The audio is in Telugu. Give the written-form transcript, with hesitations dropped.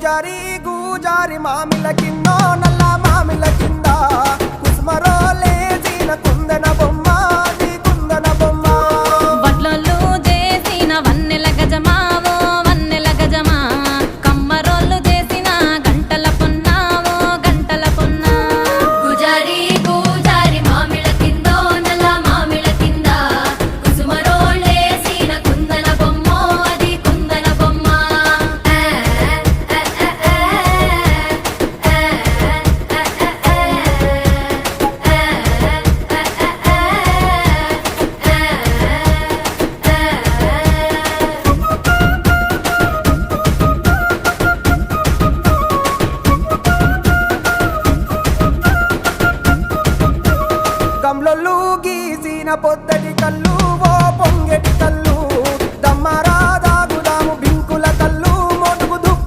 పూజారి గూజారి మామిల కిన్నో నల్ల మామిల కింద కుసుమరో లేచిన కుందన బొమ్మ అది కుందన బొమ్మ వడ్లలు చేసిన వన్నెల గజమావో వన్నెల గజమా కమ్మరోళ్ళు చేసిన గంటల పొన్నావో గంటల పొన్నా పూజారి గూజారి మామిల కిందో నల్ల మామిల కింద కుసుమరోళ్ళేసిన కుందన బొమ్మ అది కుందన బొమ్మ గమ్లొల్లు గీసిన పొద్ద